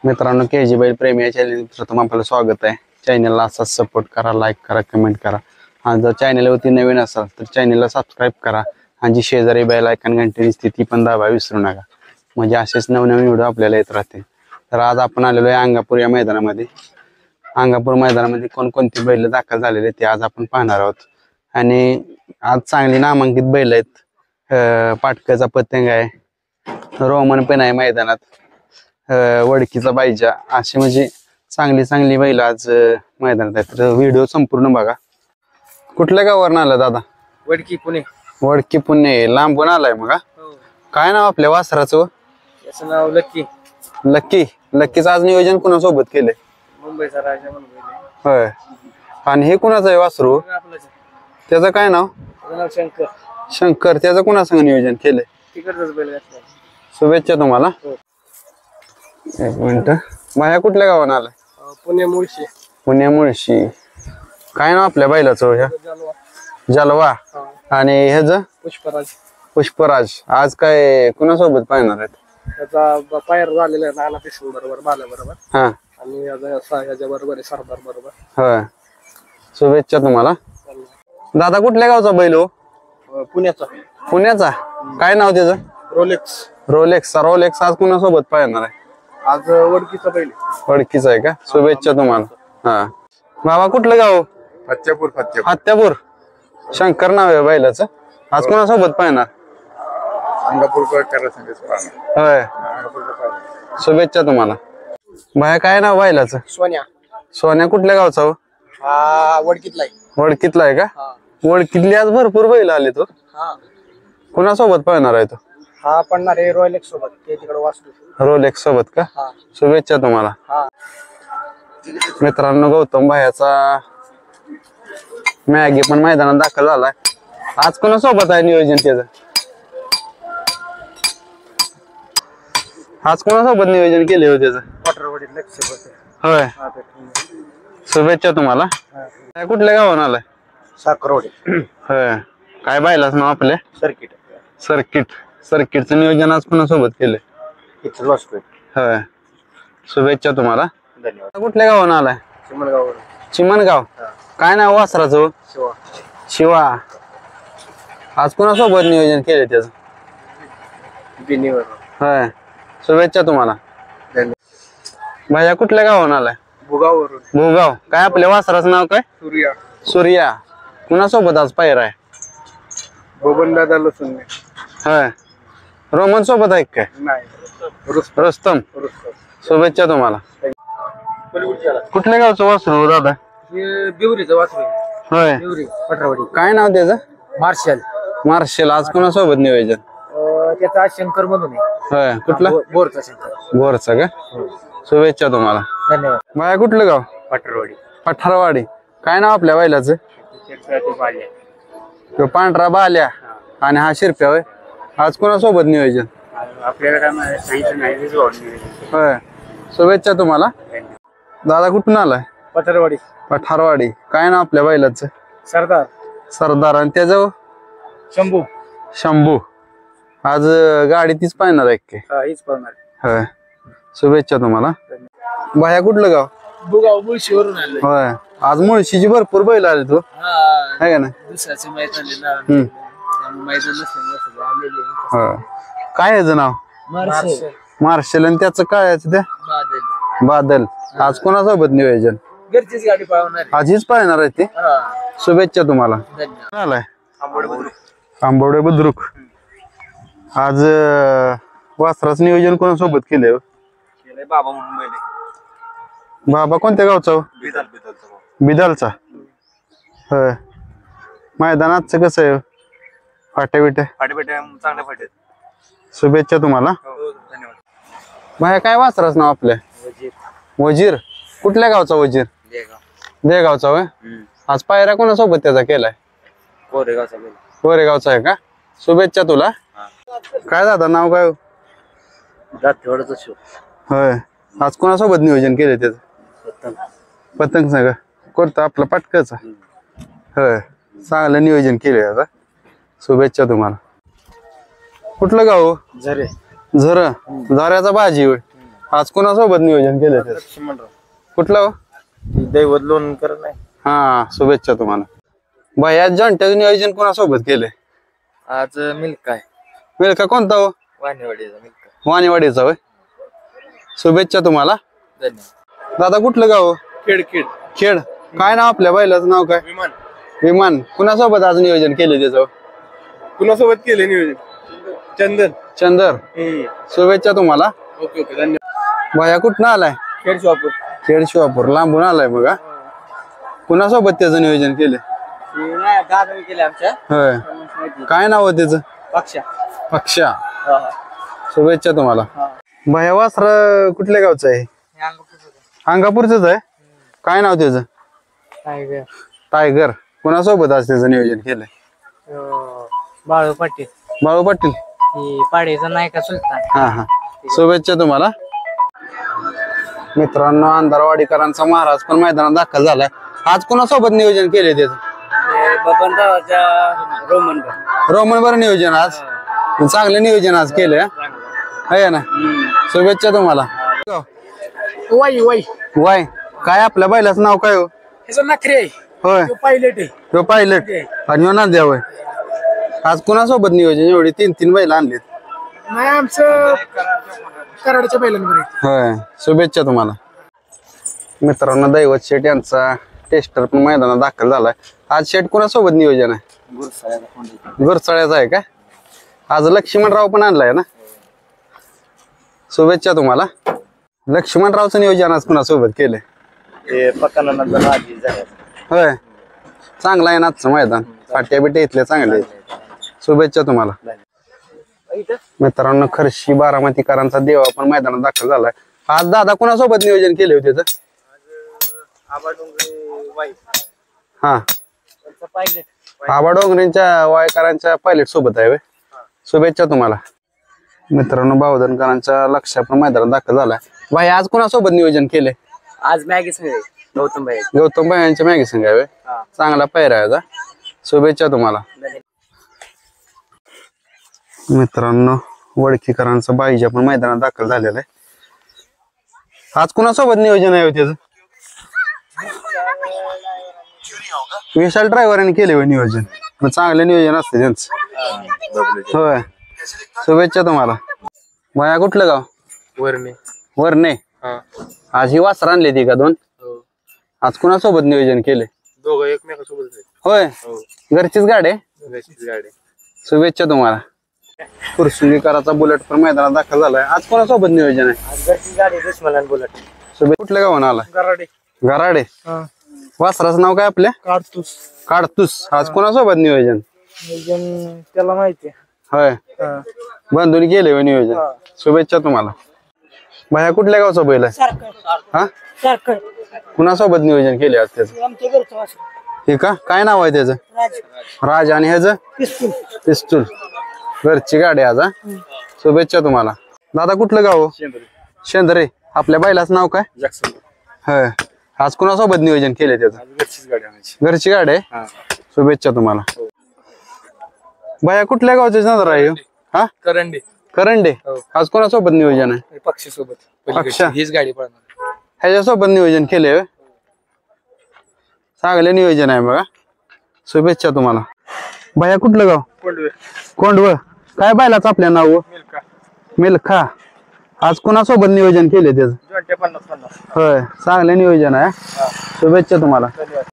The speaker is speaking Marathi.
मित्रांनो KG बैल प्रेमी या चॅनल प्रथम आपलं स्वागत आहे। चॅनलला असाच सपोर्ट करा, लाईक करा, कमेंट करा। आणि जर चॅनलवरती नवीन असाल तर चॅनलला सबस्क्राईब करा आणि जी शेजारी बेल आयकॉन घंटी दिसते ती पण दाबायला विसरू नका, म्हणजे असेच नवनवीन व्हिडिओ आपल्याला येत राहतील। तर आज आपण आलेलो आहे अंगापूर या मैदानामध्ये। अंगापूर मैदानामध्ये कोणकोणती बैल दाखल झालेले ते आज आपण पाहणार आहोत। आणि आज चांगली नामांकित बैल आहेत। पाटकाचा पतंग आहे, रोमन पण आहे मैदानात, वडकीचा बाईजा, अशी म्हणजे चांगली चांगली बैल आज मैदानात आहेत। तर व्हिडिओ संपूर्ण बघा। कुठल्या गावावरून आला दादा? वडकी पुणे। वडकी पुणे, लांबून आलाय मग? काय नाव आपल्या वासराचं? याचं नाव लक्की। लक्की, लक्कीचं आज नियोजन कुणासोबत केलंय? मुंबईचा राजा म्हणून। होय, आणि हे कुणाचं आहे वासरू? त्याचं काय नाव? शंकर। शंकर, त्याचं कुणासंग नियोजन केलंय? तिकडच बैल घातला। शुभेच्छा तुम्हाला। एक मिनिट, माया कुठल्या गावानं आलाय? पुणे मुळशी। पुणे मुळशी, काय नाव आपल्या बैलाचं? ह्या जलवा। आणि ह्याच पुष्पराज। पुष्पराज, आज काय कुणासोबत पाहणार आहेत? त्याचा पायर झालेला आहे नाना पिसून बरोबर, बाला बरोबर। हा, आणि याच्या बरोबर आहे सरदार बरोबर। होय, शुभेच्छा तुम्हाला। दादा कुठल्या गावचा बैल हो? पुण्याचा। पुण्याचा, काय नाव त्याचं? रोलेक्स। रोलेक्स। रोलेक्स आज कुणासोबत पाहणार आहे? आज वडकीचा बैल। वडकीचा आहे का? शुभेच्छा तुम्हाला। हा, बाबा कुठलं गाव? फत्यापूर। हत्यापूर। शंकर नाव आहे बैलाचं, आज कुणासोबत पाहणार? अंगापूर। होय, शुभेच्छा तुम्हाला। बाया काय नाव बैलाचं? सोन्या। सोन्या कुठल्या गावचा हो? हा वडकीतला आहे। वडकीतला आहे का? वडकीतली आज भरपूर बैल आले तो, कुणासोबत पाहणार आहे तो? हा पडणार आहे रॉयलेक्स सोबत, ते तिकडे वासरू। रोलेक्स सोबत का? शुभेच्छा तुम्हाला। मित्रांनो, गौतम भायाचा मॅगी पण मैदानात दाखल झालाय। आज कोणासोबत आहे नियोजन त्याचं? आज कोणासोबत नियोजन केले हो त्याचं? होय, शुभेच्छा तुम्हाला। कुठल्या गावानं आलाय? साखरवाडी। होय, काय बायलाच नाव आपल्या? सर्किट। सर्किट। सर्किटचं नियोजन आज कोणासोबत केलंय? इथं लॉसपेट। होय, शुभेच्छा तुम्हाला। धन्यवाद। कुठल्या गावानं आलाय? चिमणगाव। चिमणगाव, काय नाव वासराचं? शिवा। शिवा, आज कोणासोबत नियोजन केले त्याचं? बिनीवर। होय, शुभेच्छा तुम्हाला। धन्यवाद। भाया कुठल्या गावानं आलाय? भुगावरून। भोगाव, काय आपल्या वासराचं नाव काय? सूर्या। सूर्या, कुणासोबत आज पायरा आहे? बबन दादा लसून। होय, रोमन सोबत आहे काय? नाही, रस्तम। शुभेच्छा तुम्हाला। कुठल्या गावचं वासरू दादा? बिवरीचं वासरू। होय, बिवरी पटरावाडी। काय नाव त्याचं? मार्शल। मार्शल, आज कोणासोबत नियोजन? त्याचा शंकर म्हणून आहे। होय, कुठला? बोरचा शंकर। बोरचा का? शुभेच्छा तुम्हाला। धन्यवाद। भाया कुठलं गाव? पटरावाडी। पठारवाडी, काय नाव आपल्या बैलाचं? तो पांढरा बाल्या आणि हा शिरप्या। होय, आज कोणासोबत नियोजन? आपल्याला नाही। होय, शुभेच्छा तुम्हाला। दादा कुठून आलाय? पटरवाडी। पठारवाडी, काय नाव आपल्या बैलाचं? सरदार। सरदार, आणि त्याचं? शंभू। शंभू, आज गाडी तीच पाहणार आहे की? हीच पाहणार। होय, शुभेच्छा तुम्हाला। भाया कुठलं गाव? भुगाव मुळशीवरून आले। होय, आज मुळशीची भरपूर बैल आले तू, आहे का ना? दुसऱ्याचे मैदान होय, काय याचं नाव? मार्शल, आणि त्याचं काय याचं? त्या बादल, आज कोणासोबत नियोजन? घरचीच गाडी पाहणार। आज हीच पाहणार आहे ते, शुभेच्छा तुम्हाला। आलाय आंबवडे बुद्रुक, आज वासराचं नियोजन कोणासोबत केलंय? बाबा म्हणून बैल। बाबा कोणत्या गावचा? बिदालचा। होय, मैदानाचं कसं आहे? फाट्या बिट्या? चांगल्या फाट्यात। शुभेच्छा तुम्हाला। धन्यवाद। भाया काय वासराचं नाव आपल्या? वजीर, कुठल्या गावचा वजीर? देगावचा। होय, आज पायरा कोणासोबत त्याचा केलाय? कोरेगावचा आहे का? शुभेच्छा तुला। काय दादा नाव काय? होय, आज कोणासोबत नियोजन केलंय त्याचं? पतंग सांगा करतो आपला पाटकाचा। होय, चांगलं नियोजन केलंय आता, शुभेच्छा तुम्हाला। कुठलं गाव? झरे। झऱ्याचा बाजी होय, आज कोणासोबत नियोजन केलं त्याचं? लक्ष्मणराव कुठलं हो? दैवत लोणकर नाही. हा शुभेच्छा तुम्हाला. भैया जॉन्ट्याचं नियोजन कोणासोबत केलंय? आज मिल्क आहे. मिल्का कोणता हो? वाणीवाडीचा मिल्क. वाणीवाडीचा होय. शुभेच्छा तुम्हाला. धन्यवाद. दादा कुठलं गाव? खेड खेड खेड. काय नाव आपल्या बैलाचं नाव काय? विमान. विमान. कुणासोबत आज नियोजन केलं त्याचं? कुणासोबत केले नियोजन? चंदन. चंदर. शुभेच्छा तुम्हाला. ओके ओके धन्यवाद. भैया कुठनं आलाय? खेड शॉपूर. खेड शिवापूर लांबून आलाय बघा. कुणासोबत त्याचं नियोजन केलं? दादा केले आमच्या. होय. काय नाव आहे त्याचं? पक्षा. पक्षा. शुभेच्छा तुम्हाला. भैया वासर कुठल्या गावचं आहे? अंगापूरच आहे. काय नाव त्याचं? टायगर. कुणासोबत आज त्याचं नियोजन केलंय? बाळू पाटील. बाळू पाटील. पाडीचा नायका सुलतान. हा हा. शुभेच्छा तुम्हाला. मित्रांनो अंधारवाडीकरांचा महाराज पण मैदानात दाखल झालाय. आज कोणासोबत नियोजन केले त्याचं? रोमन. रोमन बरं नियोजन आज. चांगलं नियोजन आज केलंय आहे ना. शुभेच्छा तुम्हाला. वाई वाई. वाय. काय आपल्या बैलाचं नाव काय हो? ह्याचं नखरे आहे. होय. पायलट आहे. तो पायलट आणि ह्यो नांद्या होय. आज कुणासोबत नियोजन? एवढी 3 बैल आणलीत. नाही आमचं कराडच्या बैलांवर आहे. होय. शुभेच्छा तुम्हाला. मित्रांनो दैवत शेठ यांचा टेस्टर पण मैदानात दाखल झालाय. आज शेठ कुणासोबत नियोजन आहे? गुरसाळ्याचा आहे का? आज लक्ष्मणराव पण आणलाय ना. शुभेच्छा तुम्हाला. लक्ष्मणरावचं नियोजन आज कुणासोबत केलंय? होय. चांगला आहे ना आजचं मैदान. फाट्या बिट्या इथल्या चांगले आहेत. शुभेच्छा तुम्हाला. मित्रांनो खर्शी बारामतीकरांचा देवा पण मैदानात दाखल झालाय. आज दादा कुणासोबत नियोजन केले होते त्याचं? हा. आबा डोंगरेंच्या वायकरांच्या पायलट सोबत आहे. शुभेच्छा तुम्हाला. मित्रांनो बावधनकरांच्या लक्ष पण मैदानात दाखल झालाय. भाई आज कुणासोबत नियोजन केले? आज मॅगी संघ गौतम भाई. गौतम भाई यांच्या मॅगी संघ आहे. चांगला पैरा आहे. शुभेच्छा तुम्हाला. मित्रांनो वडकीकरांचा बाईजा पण मैदानात दाखल झालेला आहे. आज कुणासोबत नियोजन आहे त्याचं? विशाल ड्रायव्हरांनी केले होय नियोजन. चांगलं नियोजन असते त्यांचं. होय. शुभेच्छा तुम्हाला. माया कुठलं गाव? वरणे. वरणे. आज ही वासर आणली ती का 2? आज कुणासोबत नियोजन केले? दोघं एकमेकासोबत. होय. घरचीच गाडी आहे. गाडी. शुभेच्छा तुम्हाला. कुरसुंगीकराचा बुलेट पण मैदानात दाखल झालाय. आज कोणासोबत नियोजन आहे? गाडी दुश्मनान बोलत. शुभेच्छा. कुठल्या गावानं आला? गराडे. गराडे. वासराचं नाव काय आपल्या? काढतोस. काढतूस. आज कोणासोबत नियोजन? त्याला माहिती. होय. बंधून केले होय नियोजन. शुभेच्छा तुम्हाला. भाया कुठल्या गावचा बैल आहे? हा. कुणासोबत नियोजन केले आज त्याचं? हे का? काय नाव आहे त्याचं? राज. आणि ह्याचं? पिस्तूल. घरची गाडी आज. शुभेच्छा तुम्हाला. दादा कुठलं गाव? शेंदरे. आपल्या बैलाचं नाव काय? जॅक्सन. होय. आज कुणासोबत नियोजन केले त्याचं? घरची गाडी आहे. शुभेच्छा तुम्हाला. भाया कुठल्या गावचे नजर आहे? हा. करंडे. करंडे. आज कोणासोबत नियोजन आहे? पक्षी सोबत. पक्षा. हीच गाडी पळणार. ह्याच्यासोबत नियोजन केले. चांगले नियोजन आहे बघा. शुभेच्छा तुम्हाला. भाया कुठलं गाव? कोंडवळ. काय बैलाच आपल्या नाव? मिल्खा. आज कुणासोबत नियोजन केले त्याचं? होय. चांगले नियोजन आहे. शुभेच्छा तुम्हाला.